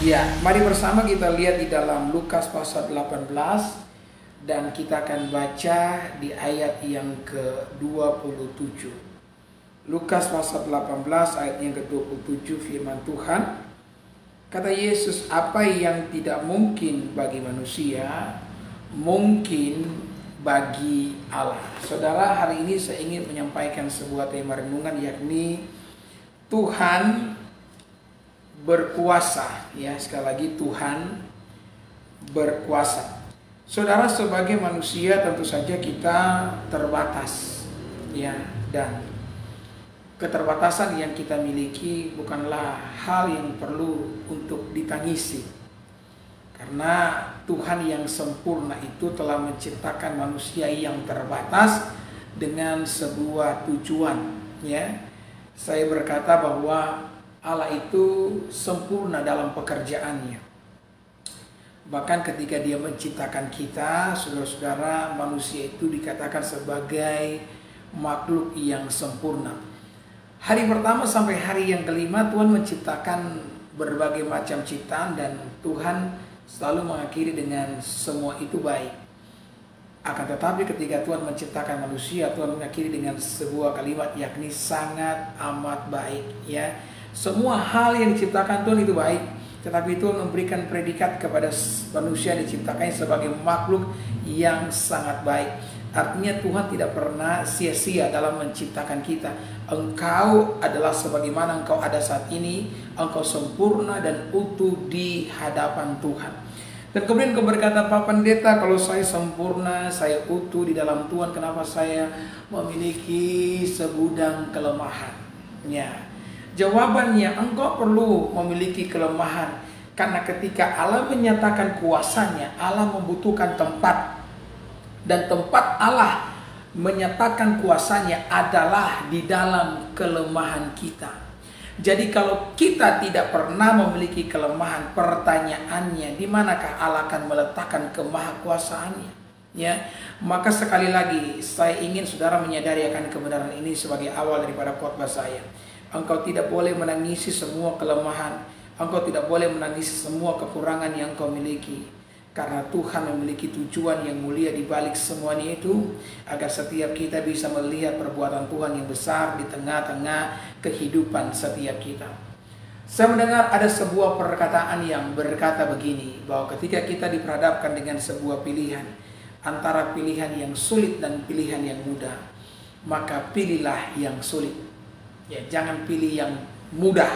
Ya, mari bersama kita lihat di dalam Lukas pasal 18 dan kita akan baca di ayat yang ke-27. Lukas pasal 18 ayat yang ke-27, firman Tuhan. Kata Yesus, apa yang tidak mungkin bagi manusia, mungkin bagi Allah. Saudara, hari ini saya ingin menyampaikan sebuah tema renungan, yakni Tuhan berkuasa. Ya, sekali lagi, Tuhan berkuasa. Saudara, sebagai manusia tentu saja kita terbatas, ya, dan keterbatasan yang kita miliki bukanlah hal yang perlu untuk ditangisi, karena Tuhan yang sempurna itu telah menciptakan manusia yang terbatas dengan sebuah tujuan. Ya, saya berkata bahwa Allah itu sempurna dalam pekerjaannya. Bahkan ketika Dia menciptakan kita, saudara-saudara, manusia itu dikatakan sebagai makhluk yang sempurna. Hari pertama sampai hari yang kelima Tuhan menciptakan berbagai macam ciptaan, dan Tuhan selalu mengakhiri dengan semua itu baik. Akan tetapi ketika Tuhan menciptakan manusia, Tuhan mengakhiri dengan sebuah kalimat, yakni sangat amat baik. Ya, semua hal yang diciptakan Tuhan itu baik, tetapi Tuhan memberikan predikat kepada manusia diciptakannya sebagai makhluk yang sangat baik. Artinya Tuhan tidak pernah sia-sia dalam menciptakan kita. Engkau adalah sebagaimana engkau ada saat ini. Engkau sempurna dan utuh di hadapan Tuhan. Dan kemudian engkau berkata, Pak Pendeta, kalau saya sempurna, saya utuh di dalam Tuhan, kenapa saya memiliki segudang kelemahan? Ya, jawabannya, engkau perlu memiliki kelemahan. Karena ketika Allah menyatakan kuasanya, Allah membutuhkan tempat. Dan tempat Allah menyatakan kuasanya adalah di dalam kelemahan kita. Jadi kalau kita tidak pernah memiliki kelemahan, pertanyaannya, di manakah Allah akan meletakkan kemahakuasaannya? Ya, maka sekali lagi saya ingin saudara menyadari akan kebenaran ini sebagai awal daripada khotbah saya. Engkau tidak boleh menangisi semua kelemahan. Engkau tidak boleh menangisi semua kekurangan yang kau miliki. Karena Tuhan memiliki tujuan yang mulia di balik semuanya itu, agar setiap kita bisa melihat perbuatan Tuhan yang besar di tengah-tengah kehidupan setiap kita. Saya mendengar ada sebuah perkataan yang berkata begini, bahwa ketika kita diperhadapkan dengan sebuah pilihan, antara pilihan yang sulit dan pilihan yang mudah, maka pilihlah yang sulit. Ya, jangan pilih yang mudah.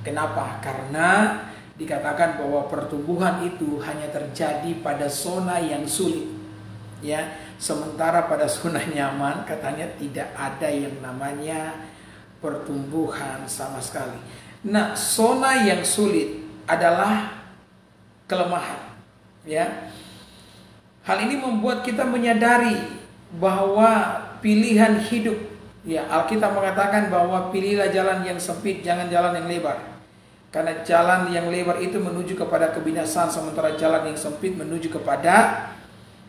Kenapa? Karena dikatakan bahwa pertumbuhan itu hanya terjadi pada zona yang sulit. Ya, sementara pada zona nyaman katanya tidak ada yang namanya pertumbuhan sama sekali. Nah, zona yang sulit adalah kelemahan. Ya, hal ini membuat kita menyadari bahwa pilihan hidup, ya, Alkitab mengatakan bahwa pilihlah jalan yang sempit, jangan jalan yang lebar. Karena jalan yang lebar itu menuju kepada kebinasaan, sementara jalan yang sempit menuju kepada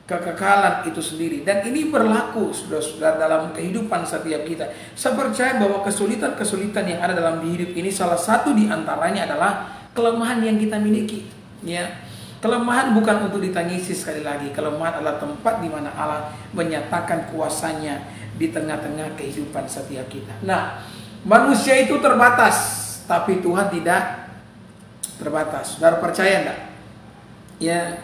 kekekalan itu sendiri. Dan ini berlaku, saudara-saudara, dalam kehidupan setiap kita. Saya percaya bahwa kesulitan-kesulitan yang ada dalam hidup ini, salah satu di antaranya adalah kelemahan yang kita miliki. Ya, kelemahan bukan untuk ditangisi, sekali lagi. Kelemahan adalah tempat di mana Allah menyatakan kuasanya di tengah-tengah kehidupan setiap kita. Nah, manusia itu terbatas, tapi Tuhan tidak terbatas. Saudara percaya enggak? Ya,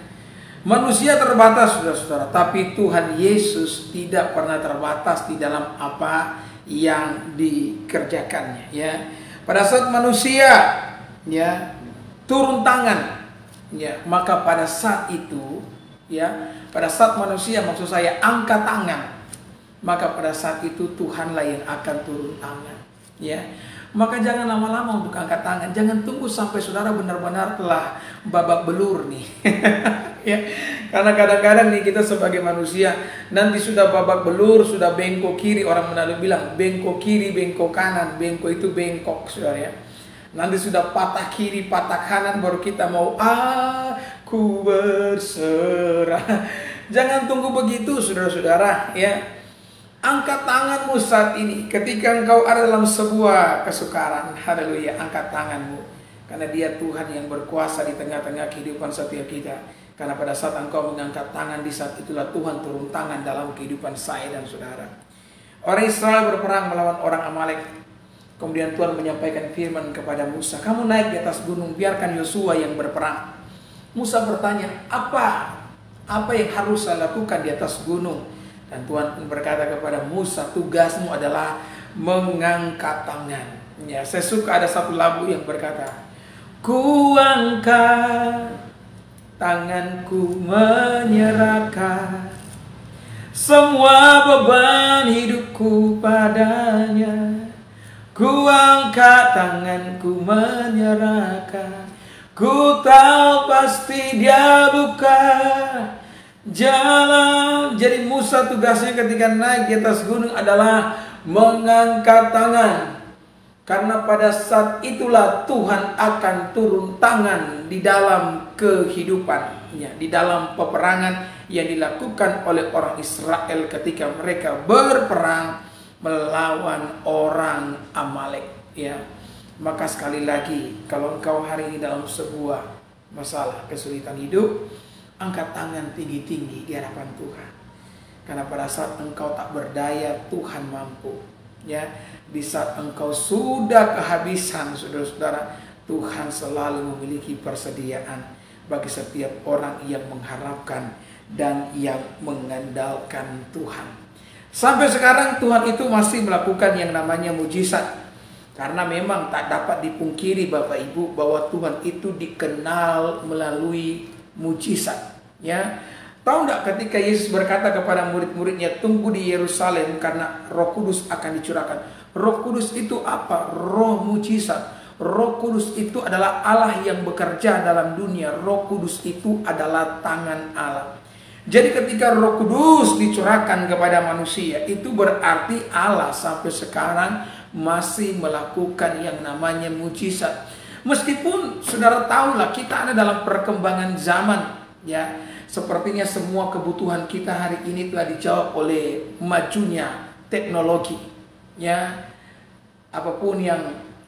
manusia terbatas, saudara-saudara, tapi Tuhan Yesus tidak pernah terbatas di dalam apa yang dikerjakannya. Ya, pada saat manusia, ya, turun tangan, ya, maka pada saat itu, ya, pada saat manusia, maksud saya, angkat tangan, maka pada saat itu Tuhanlah yang akan turun tangan. Ya, maka jangan lama-lama untuk angkat tangan. Jangan tunggu sampai saudara benar-benar telah babak belur nih. Ya, karena kadang-kadang nih kita sebagai manusia nanti sudah babak belur, sudah bengkok kiri. Orang Manado bilang bengkok kiri, bengkok kanan. Bengkok itu bengkok, saudara, ya. Nanti sudah patah kiri, patah kanan, baru kita mau aku berserah. Jangan tunggu begitu, saudara-saudara, ya. Angkat tanganmu saat ini ketika engkau ada dalam sebuah kesukaran. Haleluya, angkat tanganmu. Karena Dia Tuhan yang berkuasa di tengah-tengah kehidupan setiap kita. Karena pada saat engkau mengangkat tangan, di saat itulah Tuhan turun tangan dalam kehidupan saya dan saudara. Orang Israel berperang melawan orang Amalek. Kemudian Tuhan menyampaikan firman kepada Musa, kamu naik di atas gunung, biarkan Yosua yang berperang. Musa bertanya, apa yang harus saya lakukan di atas gunung? Dan Tuhan berkata kepada Musa, tugasmu adalah mengangkat tangan. Ya, saya suka ada satu lagu yang berkata, ku angkat tanganku menyerahkan semua beban hidupku padanya. Ku angkat tanganku menyerahkan. Ku tahu pasti Dia buka jalan. Jadi Musa tugasnya ketika naik di atas gunung adalah mengangkat tangan. Karena pada saat itulah Tuhan akan turun tangan di dalam kehidupannya, di dalam peperangan yang dilakukan oleh orang Israel ketika mereka berperang melawan orang Amalek. Ya, maka sekali lagi, kalau engkau hari ini dalam sebuah masalah kesulitan hidup, angkat tangan tinggi-tinggi di hadapan Tuhan. Karena pada saat engkau tak berdaya, Tuhan mampu. Ya, di saat engkau sudah kehabisan, saudara-saudara, Tuhan selalu memiliki persediaan bagi setiap orang yang mengharapkan dan yang mengandalkan Tuhan. Sampai sekarang Tuhan itu masih melakukan yang namanya mujizat. Karena memang tak dapat dipungkiri Bapak Ibu bahwa Tuhan itu dikenal melalui mujizat. Ya, tahu enggak ketika Yesus berkata kepada murid-muridnya, tunggu di Yerusalem karena Roh Kudus akan dicurahkan. Roh Kudus itu apa? Roh mujizat. Roh Kudus itu adalah Allah yang bekerja dalam dunia. Roh Kudus itu adalah tangan Allah. Jadi ketika Roh Kudus dicurahkan kepada manusia, itu berarti Allah sampai sekarang masih melakukan yang namanya mujizat. Meskipun saudara tahulah kita ada dalam perkembangan zaman, ya. Sepertinya semua kebutuhan kita hari ini telah dijawab oleh majunya teknologi. Ya, apapun yang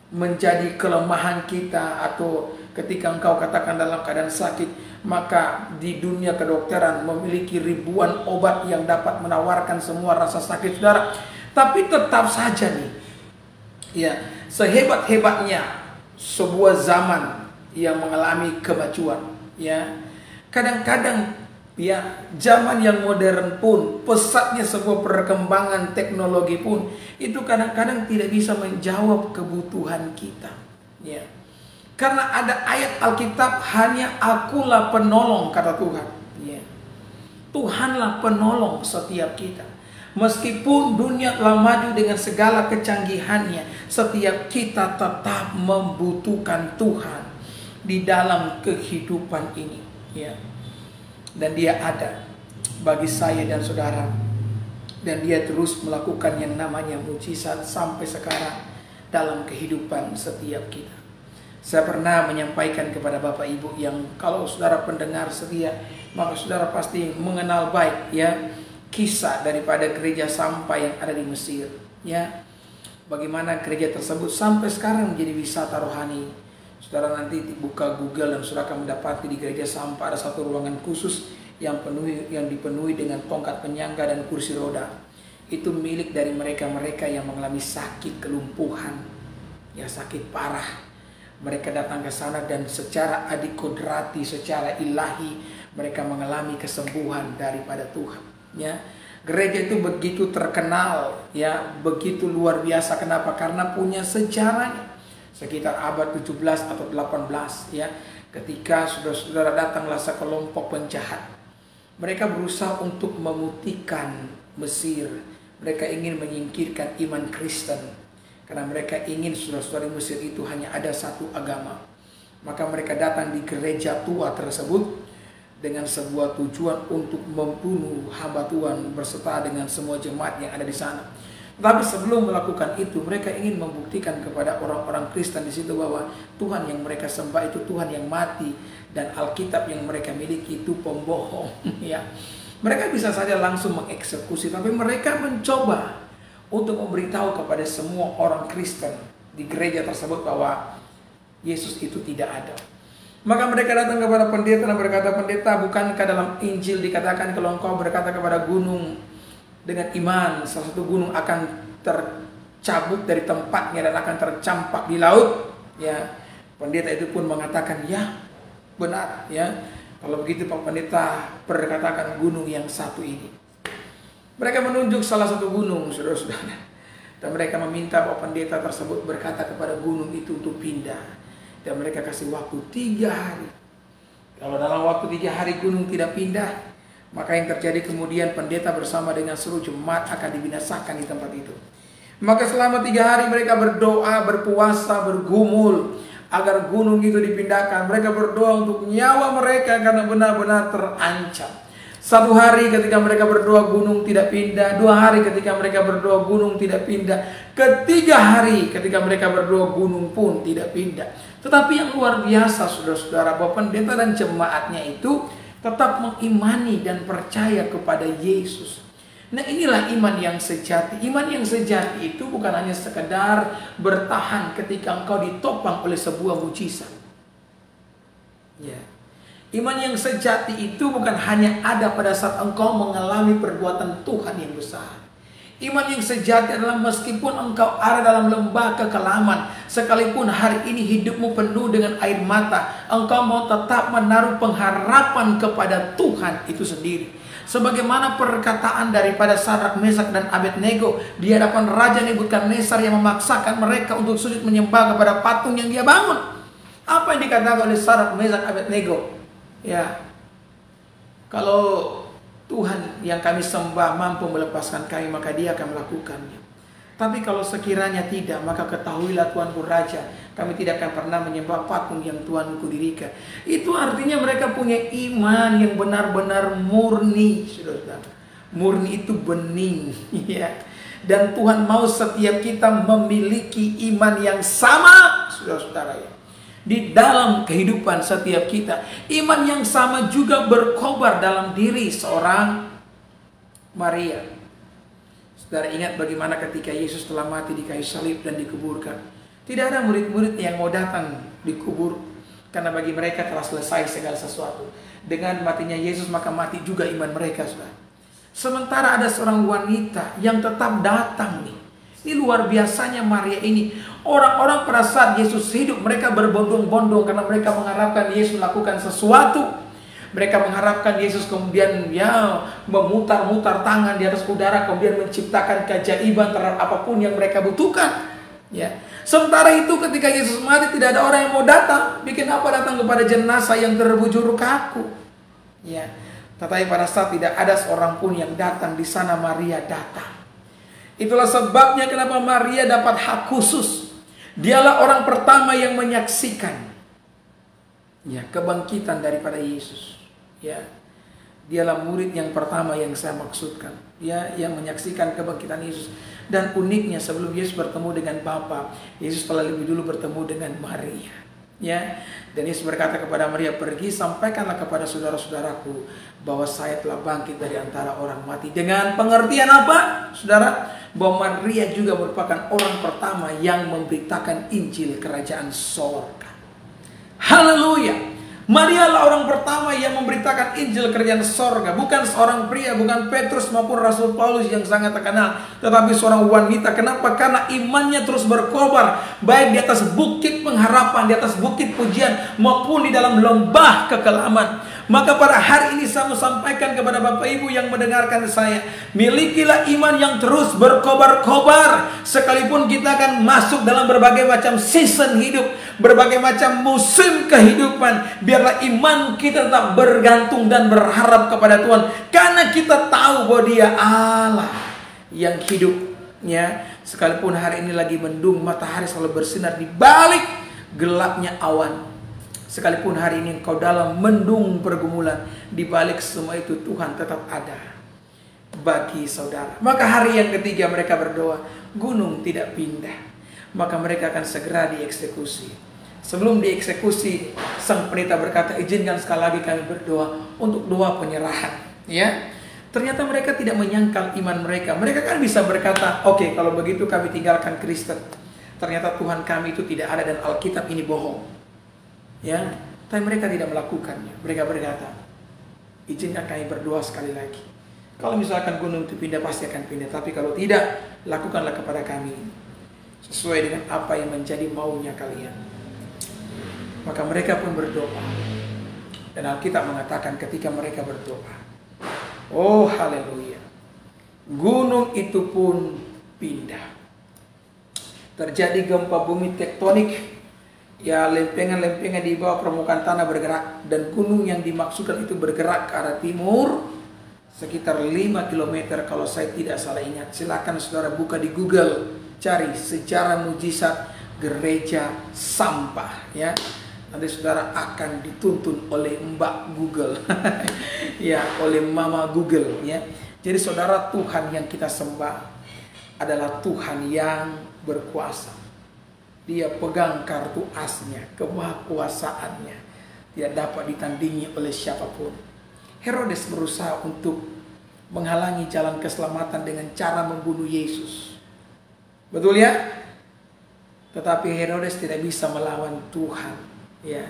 menjadi kelemahan kita atau ketika engkau katakan dalam keadaan sakit, maka di dunia kedokteran memiliki ribuan obat yang dapat menawarkan semua rasa sakit saudara. Tapi tetap saja nih, ya, sehebat-hebatnya sebuah zaman yang mengalami kemajuan, ya, kadang-kadang ya zaman yang modern pun, pesatnya sebuah perkembangan teknologi pun, itu kadang-kadang tidak bisa menjawab kebutuhan kita. Ya, karena ada ayat Alkitab, hanya Akulah penolong, kata Tuhan. Ya, Tuhanlah penolong setiap kita. Meskipun dunia telah maju dengan segala kecanggihannya, setiap kita tetap membutuhkan Tuhan di dalam kehidupan ini. Ya. Dan Dia ada bagi saya dan saudara. Dan Dia terus melakukan yang namanya mujizat sampai sekarang dalam kehidupan setiap kita. Saya pernah menyampaikan kepada Bapak Ibu yang kalau saudara pendengar setia, maka saudara pasti mengenal baik, ya, kisah daripada gereja Sampai yang ada di Mesir. Ya, bagaimana gereja tersebut sampai sekarang menjadi wisata rohani. Saudara nanti buka Google dan saudara akan mendapati di gereja Sampai ada satu ruangan khusus yang dipenuhi dengan tongkat penyangga dan kursi roda. Itu milik dari mereka-mereka yang mengalami sakit kelumpuhan, ya, sakit parah. Mereka datang ke sana dan secara adikodrati, secara ilahi mereka mengalami kesembuhan daripada Tuhan. Ya, gereja itu begitu terkenal, ya, begitu luar biasa. Kenapa? Karena punya sejarahnya. Sekitar abad 17 atau 18, ya, ketika saudara-saudara datanglah sekelompok penjahat. Mereka berusaha untuk memutihkan Mesir. Mereka ingin menyingkirkan iman Kristen. Karena mereka ingin saudara-saudara Mesir itu hanya ada satu agama. Maka mereka datang di gereja tua tersebut dengan sebuah tujuan untuk membunuh hamba Tuhan berserta dengan semua jemaat yang ada di sana. Tapi sebelum melakukan itu, mereka ingin membuktikan kepada orang-orang Kristen di situ bahwa Tuhan yang mereka sembah itu Tuhan yang mati dan Alkitab yang mereka miliki itu pembohong. Ya, Mereka bisa saja langsung mengeksekusi, tapi mereka mencoba untuk memberitahu kepada semua orang Kristen di gereja tersebut bahwa Yesus itu tidak ada. Maka mereka datang kepada pendeta dan berkata, "Pendeta, bukankah dalam Injil dikatakan kalau engkau berkata kepada gunung dengan iman, salah satu gunung akan tercabut dari tempatnya dan akan tercampak di laut?" Ya, pendeta itu pun mengatakan, "Ya, benar, ya. Kalau begitu Pak Pendeta, perkatakan gunung yang satu ini." Mereka menunjuk salah satu gunung, saudara-saudara. Dan mereka meminta Pak Pendeta tersebut berkata kepada gunung itu untuk pindah. Dan mereka kasih waktu 3 hari. Kalau dalam waktu 3 hari gunung tidak pindah, maka yang terjadi kemudian pendeta bersama dengan seluruh jemaat akan dibinasakan di tempat itu. Maka selama 3 hari mereka berdoa, berpuasa, bergumul agar gunung itu dipindahkan. Mereka berdoa untuk nyawa mereka karena benar-benar terancam. 1 hari ketika mereka berdoa gunung tidak pindah, 2 hari ketika mereka berdoa gunung tidak pindah, ketiga hari ketika mereka berdoa gunung pun tidak pindah. Tetapi yang luar biasa saudara-saudara, bahwa pendeta dan jemaatnya itu tetap mengimani dan percaya kepada Yesus. Nah, inilah iman yang sejati. Iman yang sejati itu bukan hanya sekedar bertahan ketika engkau ditopang oleh sebuah mujizat. Ya. Iman yang sejati itu bukan hanya ada pada saat engkau mengalami perbuatan Tuhan yang besar. Iman yang sejati adalah meskipun engkau ada dalam lembah kekelaman, sekalipun hari ini hidupmu penuh dengan air mata, engkau mau tetap menaruh pengharapan kepada Tuhan itu sendiri. Sebagaimana perkataan daripada Sadrak, Mesak, dan Abednego di hadapan Raja Nebukadnezar yang memaksakan mereka untuk sujud menyembah kepada patung yang dia bangun. Apa yang dikatakan oleh Sadrak, Mesak, Abednego? Ya, kalau Tuhan yang kami sembah mampu melepaskan kami, maka Dia akan melakukannya. Tapi kalau sekiranya tidak, maka ketahuilah Tuanku Raja, kami tidak akan pernah menyembah patung yang Tuanku dirikan. Itu artinya mereka punya iman yang benar-benar murni, saudara. Murni itu bening, ya. Dan Tuhan mau setiap kita memiliki iman yang sama, saudara-saudara, ya. Di dalam kehidupan setiap kita, iman yang sama juga berkobar dalam diri seorang Maria. Saudara ingat bagaimana ketika Yesus telah mati di kayu salib dan dikuburkan. Tidak ada murid-murid yang mau datang dikubur, karena bagi mereka telah selesai segala sesuatu. Dengan matinya Yesus maka mati juga iman mereka, saudara. Sementara ada seorang wanita yang tetap datang nih. Ini luar biasanya Maria ini. Orang-orang pada saat Yesus hidup, mereka berbondong-bondong karena mereka mengharapkan Yesus melakukan sesuatu. Mereka mengharapkan Yesus kemudian memutar-mutar tangan di atas udara, kemudian menciptakan keajaiban terhadap apapun yang mereka butuhkan. Ya. Sementara itu ketika Yesus mati, tidak ada orang yang mau datang. Bikin apa datang kepada jenazah yang terbujur kaku? Ya. Tetapi pada saat tidak ada seorang pun yang datang, di sana Maria datang. Itulah sebabnya kenapa Maria dapat hak khusus. Dialah orang pertama yang menyaksikan kebangkitan daripada Yesus. Ya, dialah murid yang pertama yang saya maksudkan. Ya, yang menyaksikan kebangkitan Yesus. Dan uniknya sebelum Yesus bertemu dengan Bapa, Yesus telah lebih dulu bertemu dengan Maria. Ya, dan Yesus berkata kepada Maria, "Pergi sampaikanlah kepada saudara-saudaraku bahwa saya telah bangkit dari antara orang mati." Dengan pengertian apa, saudara? Bahwa Maria juga merupakan orang pertama yang memberitakan Injil Kerajaan Sorga. Haleluya! Maria adalah orang pertama yang memberitakan Injil Kerajaan Sorga. Bukan seorang pria, bukan Petrus maupun Rasul Paulus yang sangat terkenal, tetapi seorang wanita. Kenapa? Karena imannya terus berkobar, baik di atas bukit pengharapan, di atas bukit pujian, maupun di dalam lembah kekelaman. Maka pada hari ini saya mau sampaikan kepada Bapak Ibu yang mendengarkan saya, milikilah iman yang terus berkobar-kobar. Sekalipun kita akan masuk dalam berbagai macam season hidup, berbagai macam musim kehidupan, biarlah iman kita tetap bergantung dan berharap kepada Tuhan. Karena kita tahu bahwa Dia Allah yang hidupnya. Sekalipun hari ini lagi mendung, matahari selalu bersinar di balik gelapnya awan. Sekalipun hari ini engkau dalam mendung pergumulan, di balik semua itu Tuhan tetap ada bagi saudara. Maka hari yang ketiga mereka berdoa, gunung tidak pindah. Maka mereka akan segera dieksekusi. Sebelum dieksekusi, sang pendeta berkata, "Izinkan sekali lagi kami berdoa untuk doa penyerahan." Ya, Ternyata mereka tidak menyangkal iman mereka. Mereka kan bisa berkata, oke, kalau begitu kami tinggalkan Kristen. Ternyata Tuhan kami itu tidak ada dan Alkitab ini bohong. Ya, tapi mereka tidak melakukannya. Mereka berkata, izinkan kami berdoa sekali lagi. Kalau misalkan gunung itu pindah, pasti akan pindah. Tapi kalau tidak, lakukanlah kepada kami sesuai dengan apa yang menjadi maunya kalian. Maka mereka pun berdoa. Dan Alkitab mengatakan ketika mereka berdoa, oh haleluya, gunung itu pun pindah. Terjadi gempa bumi tektonik. Ya, lempengan-lempengan di bawah permukaan tanah bergerak. Dan gunung yang dimaksudkan itu bergerak ke arah timur sekitar 5 km kalau saya tidak salah ingat. Silakan saudara buka di Google, cari sejarah mujizat gereja sampah, ya. Nanti saudara akan dituntun oleh Mbak Google. Ya, oleh Mama Google, ya. Jadi saudara, Tuhan yang kita sembah adalah Tuhan yang berkuasa. Dia pegang kartu asnya, kemahakuasaannya tidak dapat ditandingi oleh siapapun. Herodes berusaha untuk menghalangi jalan keselamatan dengan cara membunuh Yesus. Betul ya? Tetapi Herodes tidak bisa melawan Tuhan. Ya,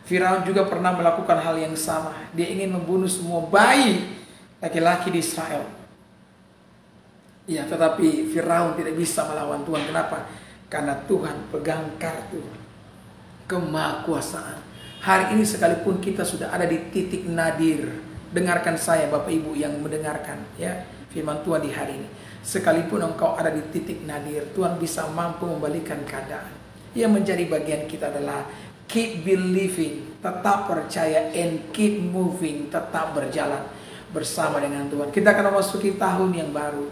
Firaun juga pernah melakukan hal yang sama. Dia ingin membunuh semua bayi laki-laki di Israel. Ya, tetapi Firaun tidak bisa melawan Tuhan. Kenapa? Karena Tuhan pegang kartu kemahakuasaan. Hari ini sekalipun kita sudah ada di titik nadir, dengarkan saya Bapak Ibu yang mendengarkan, ya, firman Tuhan di hari ini. Sekalipun engkau ada di titik nadir, Tuhan bisa mampu membalikan keadaan. Yang menjadi bagian kita adalah keep believing, tetap percaya, and keep moving, tetap berjalan bersama dengan Tuhan. Kita akan memasuki tahun yang baru,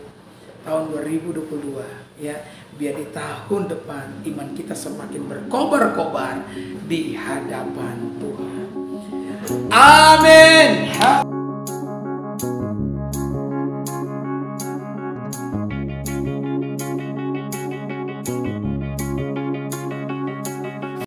tahun 2022, ya. Biar di tahun depan iman kita semakin berkobar-kobar di hadapan Tuhan. Amin.